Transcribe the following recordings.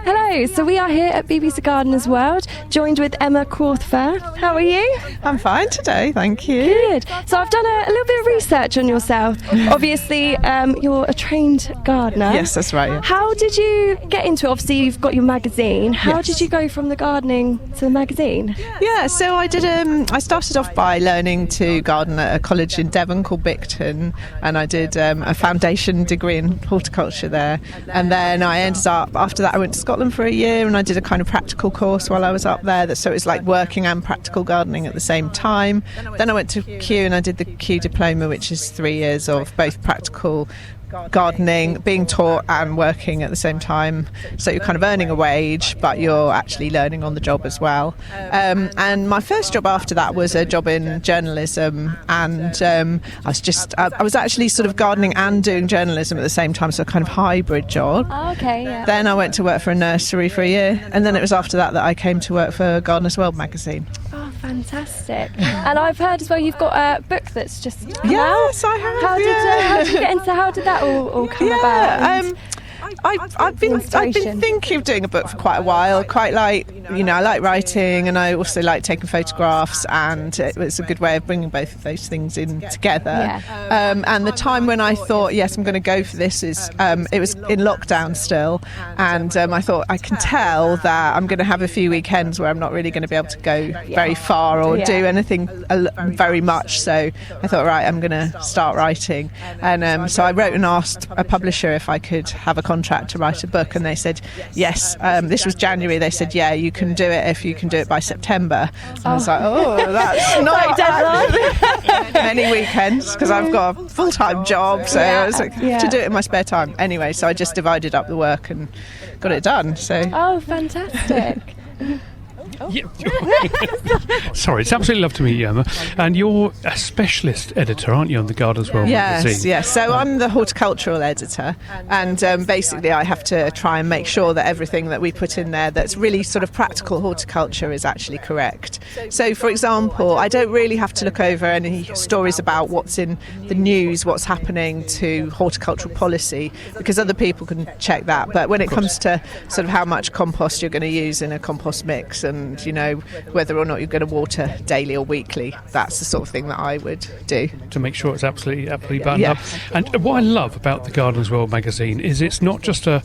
Hello, so we are here at BBC Gardeners World, joined with Emma Crawforth. How are you? I'm fine today, thank you. Good. So I've done a little bit of research on yourself. Obviously, you're a trained gardener. Yes, that's right. Yeah. How did you get into it? Obviously, you've got your magazine. How did you go from the gardening to the magazine? Yeah, so I did. I started off by learning to garden at a college in Devon called Bicton, and I did a foundation degree in horticulture there. And then I ended up, after that I went to Scotland for a year and I did a kind of practical course while I was up there, so it was like working and practical gardening at the same time. Then I went to Kew and I did the Kew diploma, which is 3 years of both practical gardening, being taught and working at the same time, so you're kind of earning a wage but you're actually learning on the job as well. And my first job after that was a job in journalism, and I was actually sort of gardening and doing journalism at the same time, so a kind of hybrid job. Oh, okay, yeah. Then I went to work for a nursery for a year, and then it was after that I came to work for Gardeners World magazine. Oh, fantastic. And I've heard as well you've got a book that's just come out. Yes, I have. How did you get into, how did that all come about? I've been thinking of doing a book for quite a while. Quite like, I like writing and I also like taking photographs, and it was a good way of bringing both of those things in together. Yeah. And the time when I thought, yes, I'm going to go for this is, it was in lockdown still, and I thought I can tell that I'm going to have a few weekends where I'm not really going to be able to go very far or do anything very much. So I thought, right, I'm going to start writing, and so I wrote and asked a publisher if I could have a contract to write a book, and they said yes. This was January. They said, yeah, you can do it if you can do it by September. And I was like, that's not many weekends, because I've got a full-time job, so I was like, to do it in my spare time anyway. So I just divided up the work and got it done. So Fantastic. Yeah. Sorry, it's absolutely lovely to meet you, Emma. And you're a specialist editor, aren't you, on the Gardeners World magazine? Yes. So I'm the horticultural editor, and basically I have to try and make sure that everything that we put in there that's really sort of practical horticulture is actually correct. So, for example, I don't really have to look over any stories about what's in the news, what's happening to horticultural policy, because other people can check that. But when it comes to sort of how much compost you're going to use in a compost mix, and whether or not you're going to water daily or weekly, that's the sort of thing that I would do to make sure it's absolutely buttoned up. And what I love about the Gardeners World magazine is it's not just a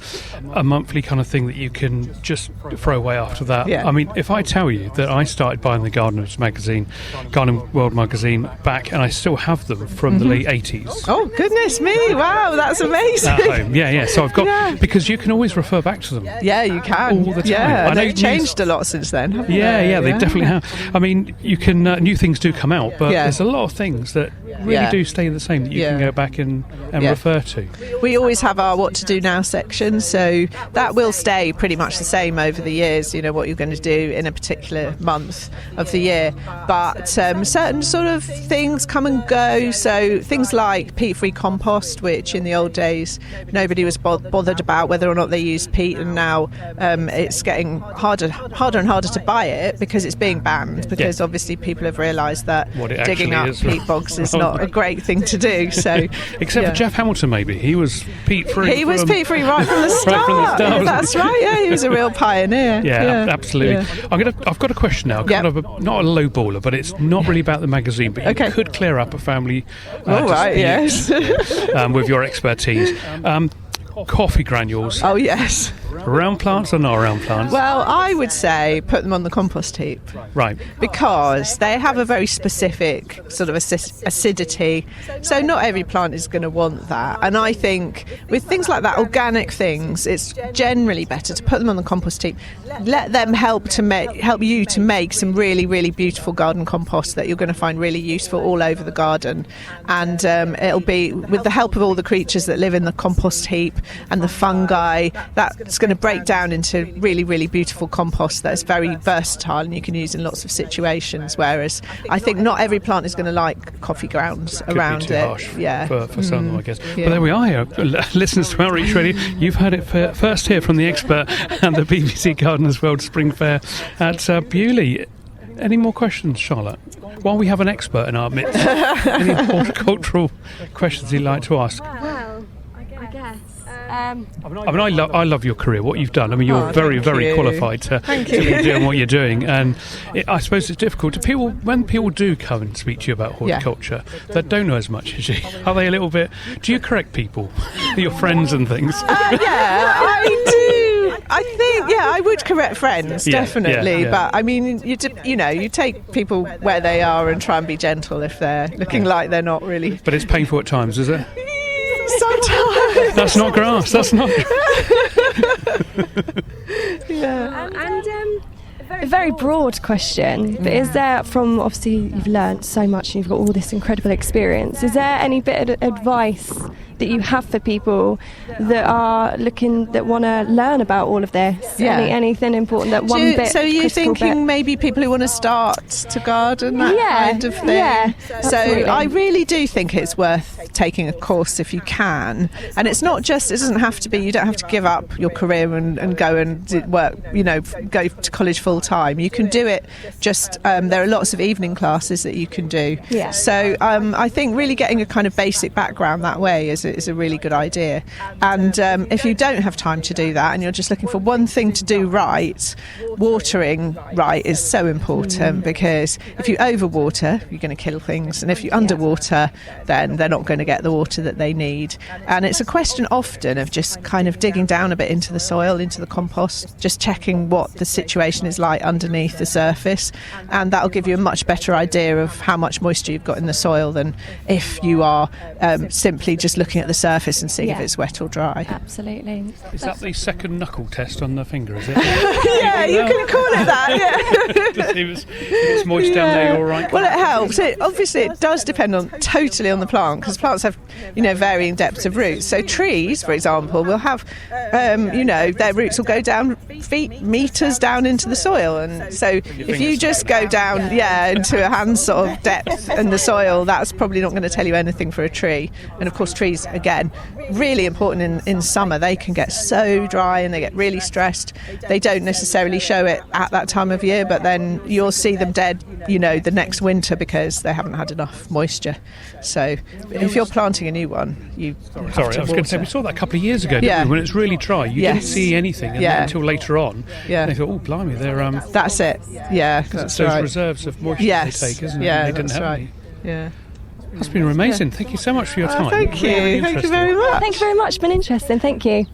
monthly kind of thing that you can just throw away after that. I mean, if I tell you that I started buying the Gardeners World magazine back, and I still have them from the late 80s. Oh goodness me, wow, that's amazing. At home. So I've got, because you can always refer back to them. Yeah, you can all the time. Yeah, they've changed a lot since then. Yeah, they definitely have. I mean, you can new things do come out, but there's a lot of things that really do stay the same that you can go back and refer to. We always have our what to do now section, so that will stay pretty much the same over the years, what you're going to do in a particular month of the year. But certain sort of things come and go, so things like peat-free compost, which in the old days nobody was bothered about whether or not they used peat, and now it's getting harder and harder to buy it because it's being banned, because obviously people have realised that digging up peat bogs is not a great thing to do. So except for Jeff Hamilton, maybe he was peat-free. He was peat-free right from the start. Right from the start. That's right. Yeah, he was a real pioneer. Yeah. Absolutely. Yeah. I've got a question now. Kind of not a low baller, but it's not really about the magazine. But you could clear up a family dispute, with your expertise. Coffee granules. Oh yes. Round plants or not round plants? Well, I would say put them on the compost heap. Right. Because they have a very specific sort of acidity. So not every plant is going to want that. And I think with things like that, organic things, it's generally better to put them on the compost heap. Let them help you to make some really, really beautiful garden compost that you're going to find really useful all over the garden. And it'll be with the help of all the creatures that live in the compost heap and the fungi, that's going to break down into really, really beautiful compost that's very versatile and you can use in lots of situations. Whereas I think not every plant is going to like coffee grounds around be too it. Harsh for some of them, I guess. But there we are. Listeners to Outreach Radio, you've heard it first here from the expert at the BBC Gardeners World Spring Fair at Bewley. Any more questions, Charlotte? While we have an expert in our midst, any horticultural questions you'd like to ask? Well, I guess. I love your career, what you've done. I mean, you're very qualified to be doing what you're doing, and I suppose it's difficult. When people do come and speak to you about horticulture that don't know as much as you, are they a little bit? Do you correct people, your friends and things? I do. I think, I would correct friends, definitely. But I mean, you take people where they are and try and be gentle if they're looking like they're not really. But it's painful at times, is it? Sometimes. That's not grass. That's not. A very broad question, but is there, from obviously you've learnt so much and you've got all this incredible experience, is there any bit of advice that you have for people that are that want to learn about all of this? Anything important that So you're thinking maybe people who want to start to garden, that kind of thing? Yeah, so I really do think it's worth taking a course if you can, and it's not just, it doesn't have to be, you don't have to give up your career and go and work, go to college full time. You can do it just, there are lots of evening classes that you can do. So I think really getting a kind of basic background that way is a really good idea. And if you don't have time to do that and you're just looking for one thing to do right, watering right is so important, because if you overwater, you're going to kill things, and if you underwater, then they're not going to get the water that they need. And it's a question often of just kind of digging down a bit into the soil, into the compost, just checking what the situation is like underneath the surface, and that'll give you a much better idea of how much moisture you've got in the soil than if you are simply just looking at the surface and seeing if it's wet or dry. Absolutely. Is that the second knuckle test on the finger, is it? You can call it that, to see if it's moist down there, you're all right. Well, it helps. Obviously, it does depend totally on the plant, because plants have, varying depths of roots. So trees, for example, will have, their roots will go down meters down into the soil, and so if you just go down, into a hand sort of depth in the soil, that's probably not going to tell you anything for a tree. And of course, trees, again, really important in summer. They can get so dry and they get really stressed. They don't necessarily show it at that time of year, but then you'll see them dead, the next winter, because they haven't had enough moisture. So if you're planting a new one, I was going to say, we saw that a couple of years ago, didn't we? When it's really dry, you didn't see anything until later on. And they thought, oh, blimey, they're... That's it. That's those reserves of moisture they take, isn't it? Yeah, they didn't that's have right. any. That's been amazing. Thank you so much for your time. Thank you. Thank you very much. Thank you very much. Been interesting. Thank you.